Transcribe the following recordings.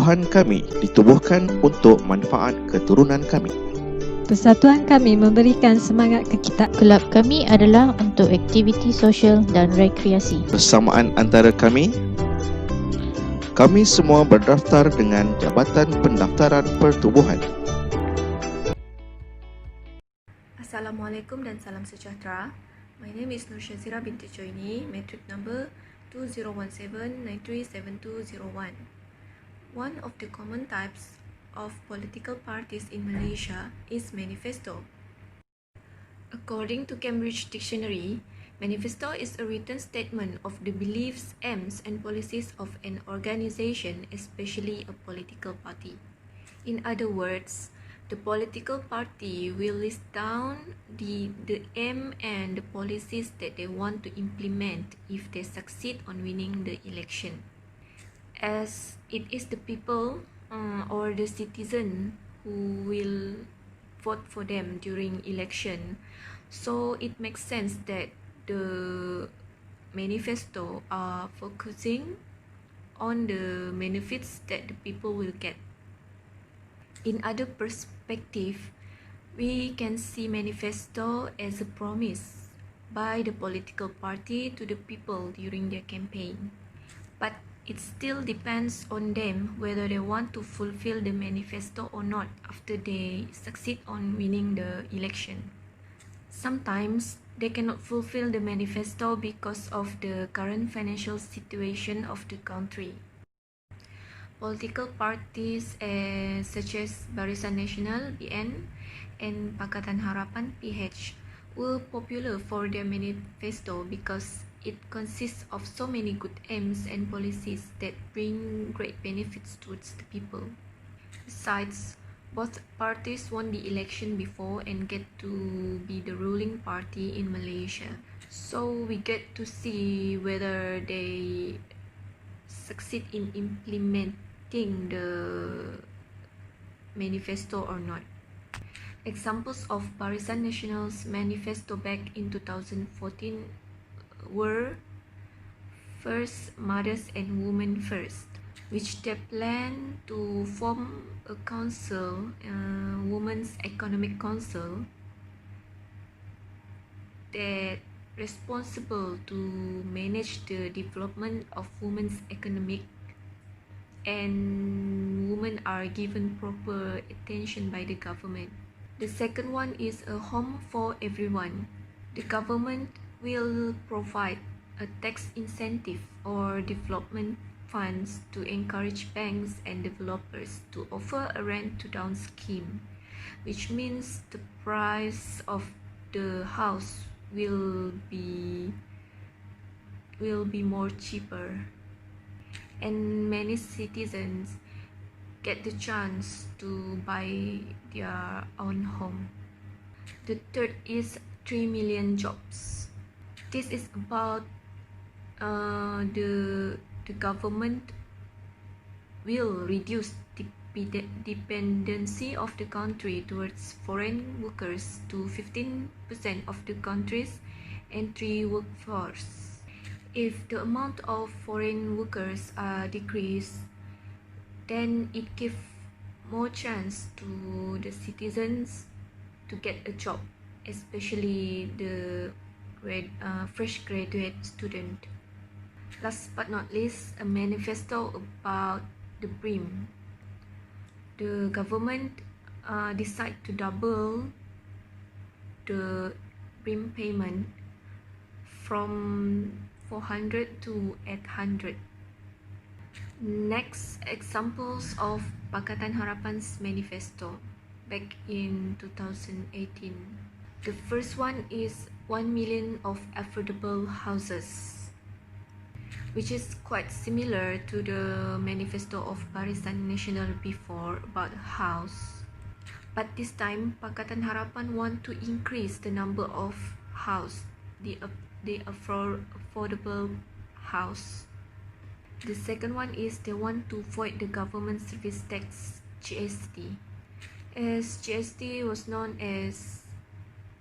Persatuan kami ditubuhkan untuk manfaat keturunan kami. Persatuan kami memberikan semangat ke kita. Kelab kami adalah untuk aktiviti sosial dan rekreasi. Persamaan antara kami semua berdaftar dengan Jabatan Pendaftaran Pertubuhan. Assalamualaikum dan salam sejahtera. My name is Nur Shazira binti Joini, matric number 2017937201. One of the common types of political parties in Malaysia is manifesto. According to Cambridge Dictionary, manifesto is a written statement of the beliefs, aims, and policies of an organization, especially a political party. In other words, the political party will list down the aim and the policies that they want to implement if they succeed on winning the election. As it is the people or the citizen who will vote for them during election, so it makes sense that the manifesto are focusing on the benefits that the people will get. In other perspective, we can see manifesto as a promise by the political party to the people during their campaign. But it still depends on them whether they want to fulfill the manifesto or not after they succeed on winning the election. Sometimes they cannot fulfill the manifesto because of the current financial situation of the country. Political parties such as Barisan Nasional (BN) and Pakatan Harapan (PH) were popular for their manifesto because it consists of so many good aims and policies that bring great benefits towards the people. Besides, both parties won the election before and get to be the ruling party in Malaysia. So we get to see whether they succeed in implementing the manifesto or not. Examples of Barisan Nasional's manifesto back in 2014 were First, Mothers and Women First, which they plan to form a council, Women's Economic Council, that responsible to manage the development of women's economic, and women are given proper attention by the government. The second one is a home for everyone. The government will provide a tax incentive or development funds to encourage banks and developers to offer a rent-to-down scheme, which means the price of the house will be more cheaper, and many citizens get the chance to buy their own home. The third is 3 million jobs. This is about the government will reduce dependency of the country towards foreign workers to 15% of the country's entry workforce. If the amount of foreign workers are decreased, then it gives more chance to the citizens to get a job, especially the fresh graduate student. Last but not least, a manifesto about the BRIM. The government decide to double the BRIM payment from 400 to 800. Next, examples of Pakatan Harapan's manifesto back in 2018. The first one is 1 million of affordable houses, which is quite similar to the manifesto of Barisan Nasional before about house. But this time, Pakatan Harapan want to increase the number of house, the affordable house. The second one is they want to void the government service tax (GST), as GST was known as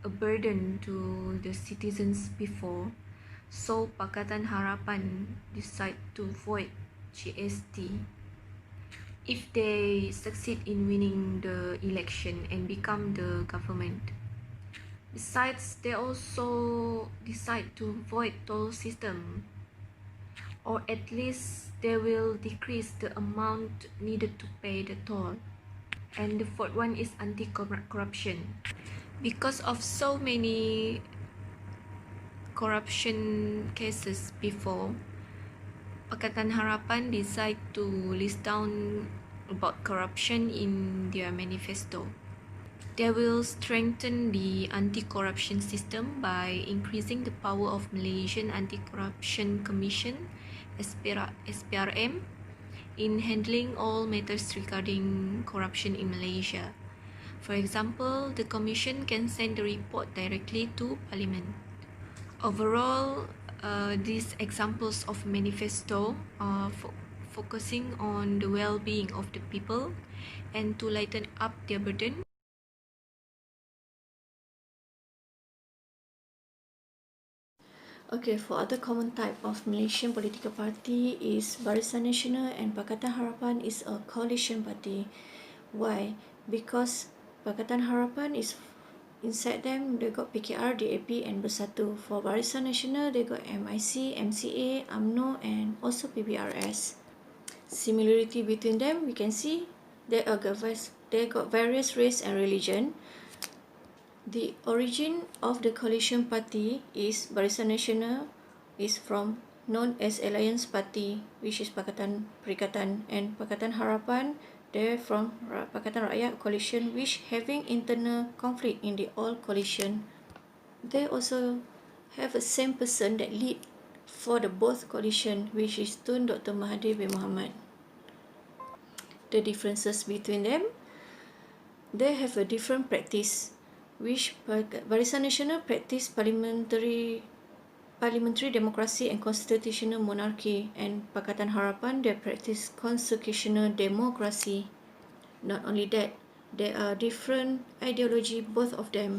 a burden to the citizens before. So Pakatan Harapan decide to void GST. if they succeed in winning the election and become the government. Besides, they also decide to void toll system, or at least they will decrease the amount needed to pay the toll. And the fourth one is anti-corruption. Because of so many corruption cases before, Pakatan Harapan decide to list down about corruption in their manifesto. They will strengthen the anti-corruption system by increasing the power of Malaysian Anti-Corruption Commission (SPRM) in handling all matters regarding corruption in Malaysia. For example, the Commission can send the report directly to Parliament. Overall, these examples of manifesto are focusing on the well-being of the people and to lighten up their burden. Okay, for other common type of Malaysian political party is Barisan Nasional and Pakatan Harapan is a coalition party. Why? Because Pakatan Harapan is inside them they got PKR, DAP and Bersatu. For Barisan Nasional they got MIC, MCA, UMNO and also PBRS. Similarity between them we can see they got various race and religion. The origin of the coalition party is Barisan Nasional is from known as Alliance Party, which is Pakatan Perikatan, and Pakatan Harapan they're from Pakatan Rakyat Coalition, which having internal conflict in the all coalition. They also have a same person that lead for the both coalition, which is Tun Dr. Mahathir bin Mohamad. The differences between them, they have a different practice, which Barisan Nasional practice parliamentary democracy and constitutional monarchy, and Pakatan Harapan they practice constitutional democracy. Not only that, there are different ideology both of them.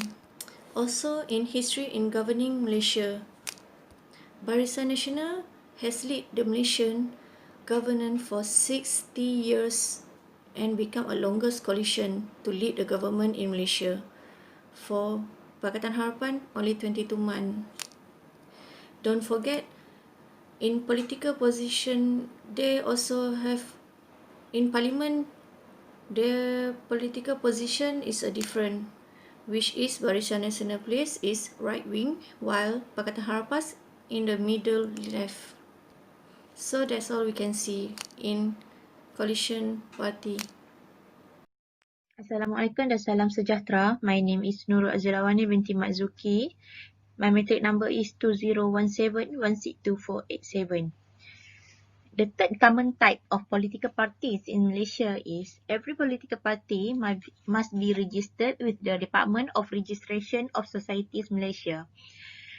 Also in history in governing Malaysia, Barisan Nasional has led the Malaysian government for 60 years and become a longest coalition to lead the government in Malaysia. For Pakatan Harapan, only 22 months. Don't forget, in political position, they also have, in parliament, their political position is a different, which is Barisan Nasional place is right wing, while Pakatan Harapan in the middle left. So that's all we can see in coalition party. Assalamualaikum dan salam sejahtera. My name is Nurul Azilawani binti Mat Zuki. My matric number is 2017162487. The third common type of political parties in Malaysia is every political party must be registered with the Department of Registration of Societies Malaysia.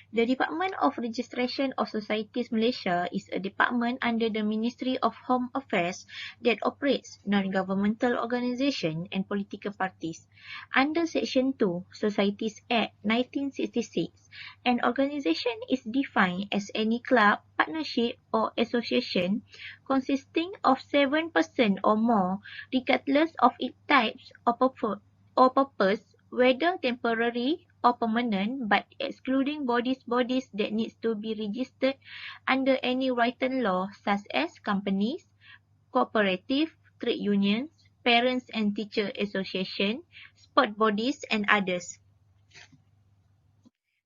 The Department of Registration of Societies Malaysia is a department under the Ministry of Home Affairs that operates non-governmental organisation and political parties. Under Section 2, Societies Act 1966, an organisation is defined as any club, partnership or association consisting of 7 persons or more, regardless of its types or purpose, whether temporary or permanent, but excluding bodies that needs to be registered under any written law such as companies, cooperative, trade unions, parents and teacher association, sport bodies and others.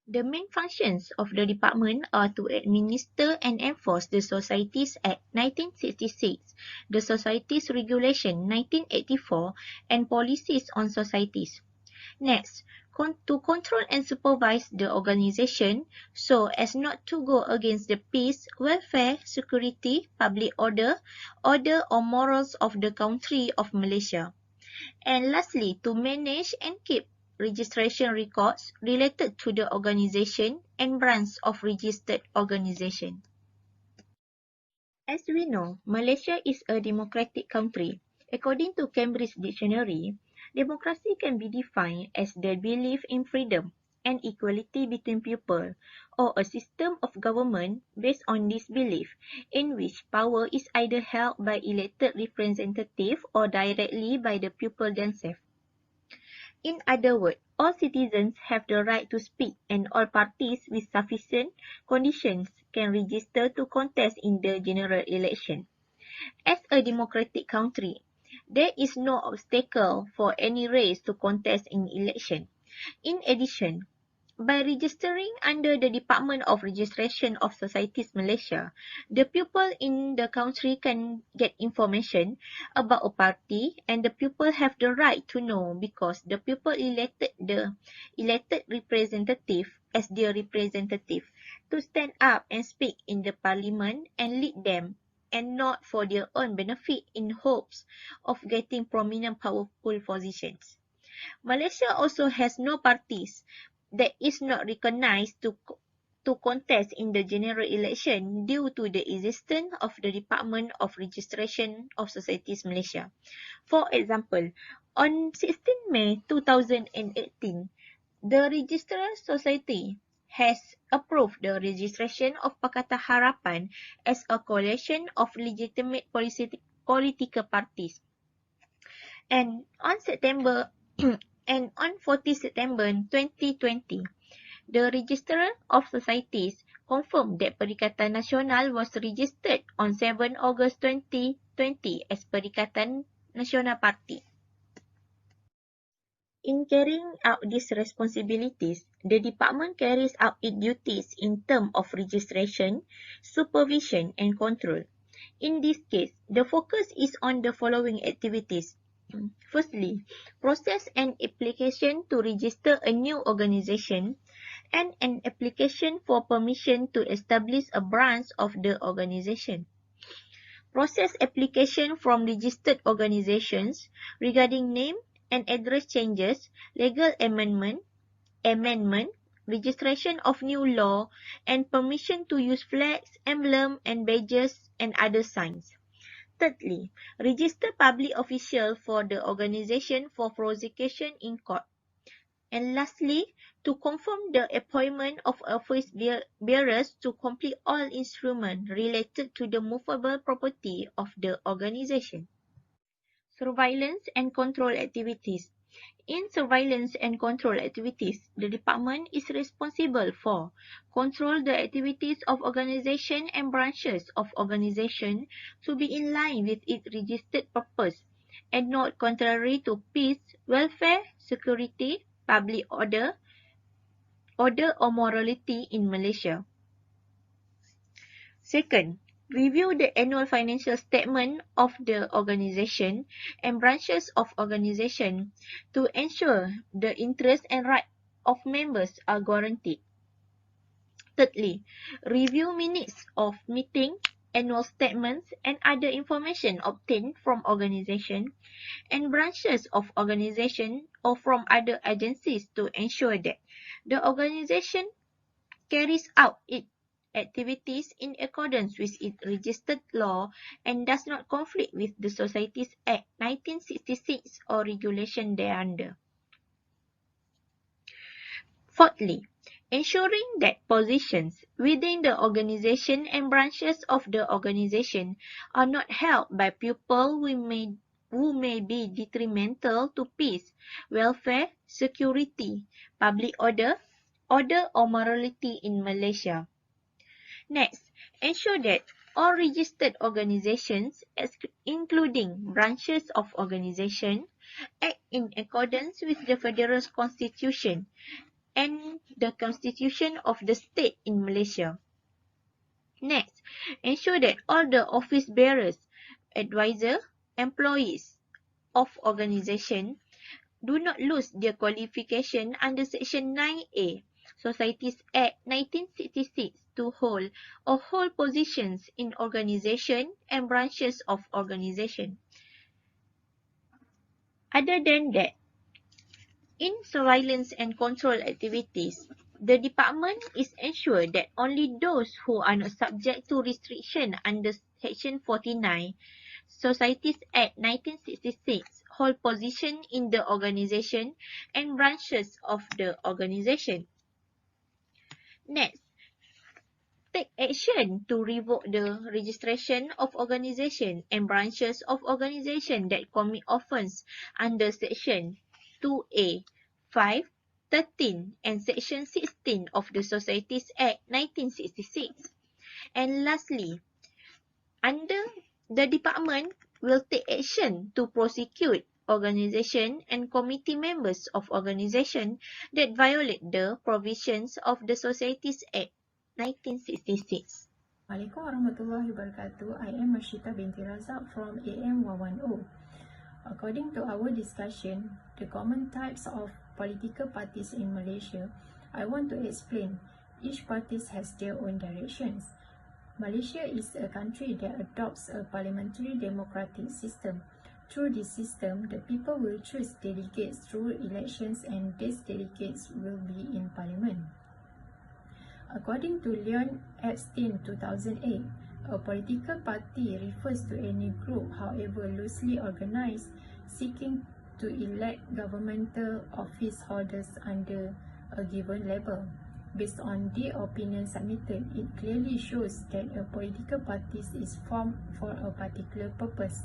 The main functions of the department are to administer and enforce the Societies Act 1966, the Societies Regulation 1984, and policies on societies. Next, to control and supervise the organisation so as not to go against the peace, welfare, security, public order or morals of the country of Malaysia. And lastly, to manage and keep registration records related to the organisation and branch of registered organisation. As we know, Malaysia is a democratic country. According to Cambridge Dictionary, democracy can be defined as the belief in freedom, and equality between people, or a system of government based on this belief, in which power is either held by elected representative or directly by the people themselves. In other words, all citizens have the right to speak, and all parties with sufficient conditions can register to contest in the general election. As a democratic country, there is no obstacle for any race to contest in election. In addition, by registering under the Department of Registration of Societies Malaysia, the people in the country can get information about a party, and the people have the right to know because the people elected the elected representative as their representative to stand up and speak in the parliament and lead them, and not for their own benefit in hopes of getting prominent powerful positions. Malaysia also has no parties that is not recognized to contest in the general election due to the existence of the Department of Registration of Societies Malaysia. For example, on 16 May 2018, the Registrar Society has approved the registration of Pakatan Harapan as a coalition of legitimate political parties. And on September and on 14 September 2020, the Registrar of Societies confirmed that Perikatan Nasional was registered on 7 August 2020 as Perikatan Nasional Party. In carrying out these responsibilities, the department carries out its duties in terms of registration, supervision and control. In this case, the focus is on the following activities. Firstly, process an application to register a new organisation and an application for permission to establish a branch of the organisation. Process application from registered organisations regarding name and address changes, legal amendment, registration of new law, and permission to use flags, emblem and badges and other signs. Thirdly, register public official for the organisation for prosecution in court. And lastly, to confirm the appointment of office bearers to complete all instruments related to the movable property of the organisation. Surveillance and control activities. In surveillance and control activities, the department is responsible for control the activities of organisation and branches of organisation to be in line with its registered purpose and not contrary to peace, welfare, security, public order or morality in Malaysia. Second, review the annual financial statement of the organisation and branches of organisation to ensure the interests and rights of members are guaranteed. Thirdly, review minutes of meeting, annual statements and other information obtained from organisation and branches of organisation or from other agencies to ensure that the organisation carries out its activities in accordance with its registered law and does not conflict with the Societies Act 1966 or regulation thereunder. Fourthly, ensuring that positions within the organisation and branches of the organisation are not held by people who may be detrimental to peace, welfare, security, public order or morality in Malaysia. Next, ensure that all registered organisations, including branches of organisation, act in accordance with the Federal Constitution and the Constitution of the State in Malaysia. Next, ensure that all the office bearers, advisor, employees of organisation do not lose their qualification under Section 9A Societies Act 1966 to hold or hold positions in organisation and branches of organisation. Other than that, in surveillance and control activities, the department is ensured that only those who are not subject to restriction under Section 49 Societies Act 1966 hold position in the organisation and branches of the organisation. Next, take action to revoke the registration of organisation and branches of organisation that commit offence under Section 2A, 5, 13 and Section 16 of the Societies Act 1966. And lastly, the department will take action to prosecute organisation and committee members of organisation that violate the provisions of the Societies Act 1966. Assalamualaikum warahmatullahi wabarakatuh. I am Mashita binti Razak from AM 110. According to our discussion, the common types of political parties in Malaysia, I want to explain. Each party has their own directions. Malaysia is a country that adopts a parliamentary democratic system. Through this system, the people will choose delegates through elections and these delegates will be in parliament. According to Leon Epstein 2008, a political party refers to any group, however loosely organized, seeking to elect governmental office holders under a given label. Based on the opinion submitted, it clearly shows that a political party is formed for a particular purpose.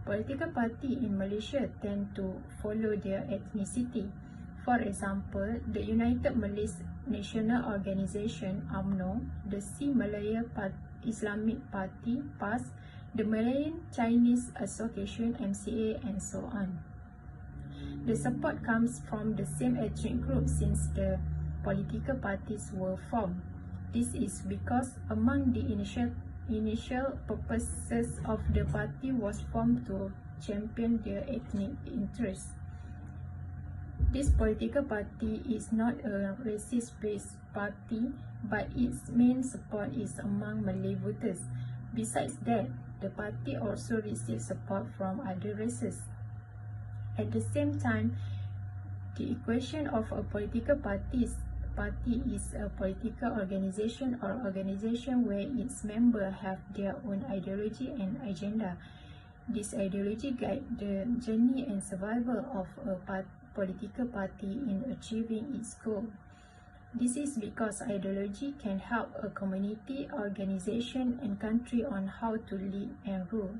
Political parties in Malaysia tend to follow their ethnicity. For example, the United Malay National Organisation (UMNO), the Si Malaya Islamic Party (PAS), the Malayan Chinese Association (MCA), and so on. The support comes from the same ethnic group since the political parties were formed. This is because among the initial purposes of the party was formed to champion their ethnic interests. This political party is not a racist-based party, but its main support is among Malay voters. Besides that, the party also receives support from other races. At the same time, the equation of a political party is a political organization or organization where its members have their own ideology and agenda. This ideology guides the journey and survival of a political party in achieving its goal. This is because ideology can help a community, organization, and country on how to lead and rule.